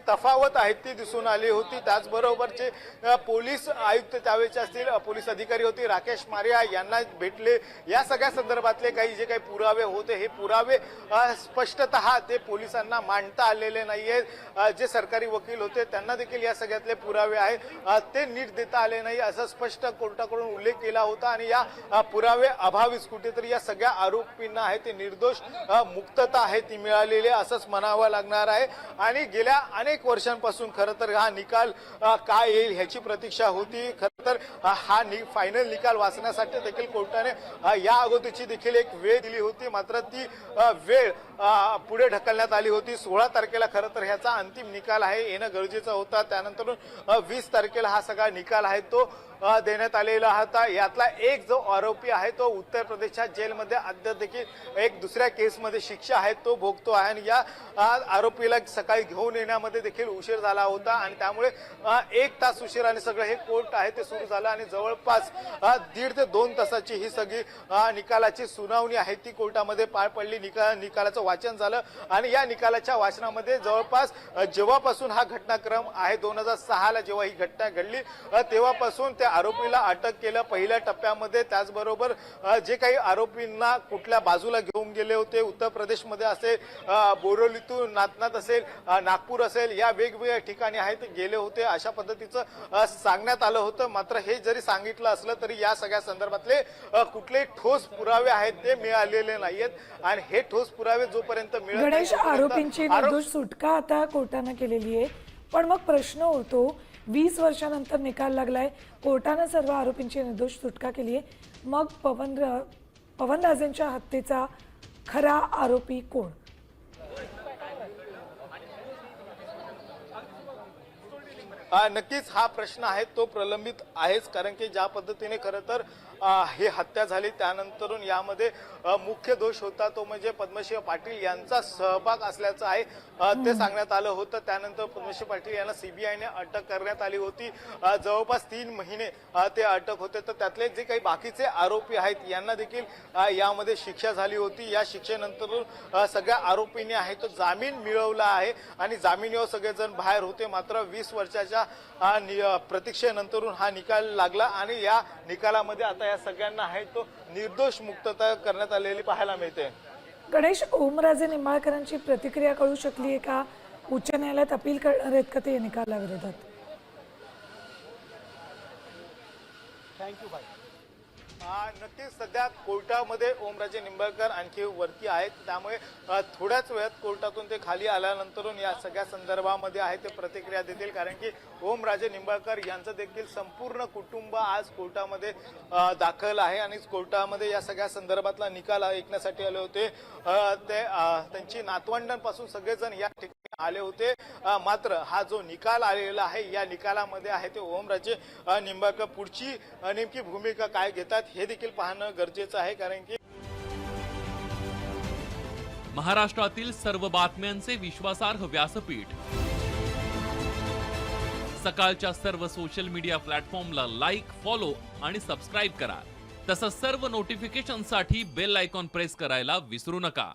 तफावत आहे ती दिसून आली होती। त्याचबरोबरचे पोलीस आयुक्त त्यावेळेचे असतील, पोलीस अधिकारी होते राकेश मारिया यांना भेटले, या सगळ्या संदर्भातले काही जे काही पुरावे होते हे पुरावे स्पष्टतः ते पोलिसांना मांडता आलेले नाहीये। जे सरकारी वकील होते त्यांना देखील या सगळ्यातले पुरावे आहे ते नीट देता आले नाही असं स्पष्ट कोर्टाकडून उल्लेख केला होता आणि या पुरावे अभावीच कुठेतरी या सगळ्या आरोपींना आहे ते निर्दोष मुक्तता आहे ती मिळालेली असंच म्हणावं लागणार आहे। आणि गेल्या अनेक वर्षांपासून खरं तर हा निकाल काय येईल ह्याची प्रतीक्षा होती। खरं तर हा फायनल निकाल वाचण्यासाठी देखील कोर्टाने या अगोदरची देखील एक वेळ दिली होती, मात्र ती वेळ पुढे ढकलण्यात आली होती। 16 तारखेला खरं तर ह्याचा अंतिम निकाल आहे येणं गरजेचं होता। त्यानंतर 20 तारखेला हा सगळा निकाल आहे तो देण्यात आलेला होता। यातला एक जो आरोपी आहे तो उत्तर प्रदेशच्या जेलमध्ये अद्याप देखील एक दुसऱ्या केसमध्ये शिक्षा आहे तो भोगतो आहे आणि या आरोपीला सकाळी घेऊन येण्यामध्ये देखील उशीर झाला होता आणि त्यामुळे 1 तास उशिराने सगळं हे कोर्ट आहे ते सुरू झालं आणि जवळपास 1.5 ते 2 तासाची ही सगळी निकालाची सुनावणी आहे ती कोर्टामध्ये पार पडली। निकालाचं वाचन झालं आणि या निकालाच्या वाचनामध्ये जवळपास जेव्हापासून हा घटनाक्रम आहे 2006 ला जेव्हा ही घटना घडली तेव्हापासून त्या आरोपीला अटक केलं पहिल्या टप्प्यामध्ये। त्याचबरोबर जे काही आरोपींना कुठल्या बाजूला घेऊन गेले होते, उत्तर प्रदेशमध्ये असेल, बोरोलीतून नाथनाथ असेल, नागपूर असेल, या वेगवेगळ्या ठिकाणी आहे ते गेले होते अशा पद्धतीचं सांगण्यात आलं होतं। मात्र हे जरी सांगितलं असलं तरी या सगळ्या संदर्भातले कुठले ठोस पुरावे आहेत ते मिळालेले नाहीयेत आणि हे ठोस पुरावे जोपर्यंत मिळत नाही गणेश, आरोपींची निर्दोष सुटका आता कोर्टाने केलेली आहे, पण मग प्रश्न होतो 20 वर्षानंतर निकाल लागलाय, कोर्टाने सर्व आरोपींची निर्दोष सुटका केली आहे, मग पवनराजेंच्या हत्येचा खरा आरोपी कोण? नक्कीच हा प्रश्न आहे तो प्रलंबित आहेच, कारण की ज्या पद्धतीने खरं तर ही हत्या झाली त्यानंतरून यामध्ये मुख्य दोष होता तो म्हणजे पद्मसिंह पाटील यांचा सहभाग असल्याचं आहे ते सांगण्यात आलं होतं। त्यानंतर पद्मसिंह पाटील यांना सीबीआयने अटक करण्यात आली होती, जवळपास 3 महिने ते अटक होते। तर त्यातले जे काही बाकीचे आरोपी आहेत यांना देखील यामध्ये शिक्षा झाली होती। या शिक्षेनंतर सगळ्या आरोपींनी आहे तो जामीन मिळवला आहे आणि जामिनावर सगळेजण बाहेर होते। मात्र 20 वर्षाच्या प्रतीक्षेनंतरून हा निकाल लागला आणि या निकालामध्ये आता या सगळ्यांना आहे तो निर्दोष मुक्तता करण्यात आलेली पाहायला मिळते। गणेश, ओमराजे निंबाळकरांची प्रतिक्रिया कळू शकली आहे का? उच्च न्यायालयात अपील करणार आहेत का ते निकालाविरोधात? Thank you bye. नक्कीच सध्या कोर्टामध्ये ओमराजे निंबाळकर आणखी वरती आहेत, त्यामुळे थोड्याच वेळात कोर्टातून ते खाली आल्यानंतर या सगळ्या संदर्भामध्ये आहे ते प्रतिक्रिया देतील, कारण की ओमराजे निंबाळकर यांचं देखील संपूर्ण कुटुंब आज कोर्टामध्ये दाखल आहे आणि कोर्टामध्ये या सगळ्या संदर्भातला निकाल ऐकण्यासाठी आले होते। ते त्यांची नातवंडांपासून सगळेजण या ठिकाणी आले होते। मात्र हा जो निकाल आलेला आहे या निकालामध्ये आहे ते ओमराजे निंबाळकर पुढची नेमकी भूमिका काय घेतात हे देखील पाहणं गरजेचं आहे, कारण की महाराष्ट्रातील सर्व बातम्यांचे विश्वासार्ह व्यासपीठ सकाळच्या सर्व सोशल मीडिया प्लॅटफॉर्मला लाईक, फॉलो आणि सबस्क्राईब करा। तसंच सर्व नोटिफिकेशनसाठी बेल आयकॉन प्रेस करायला विसरू नका।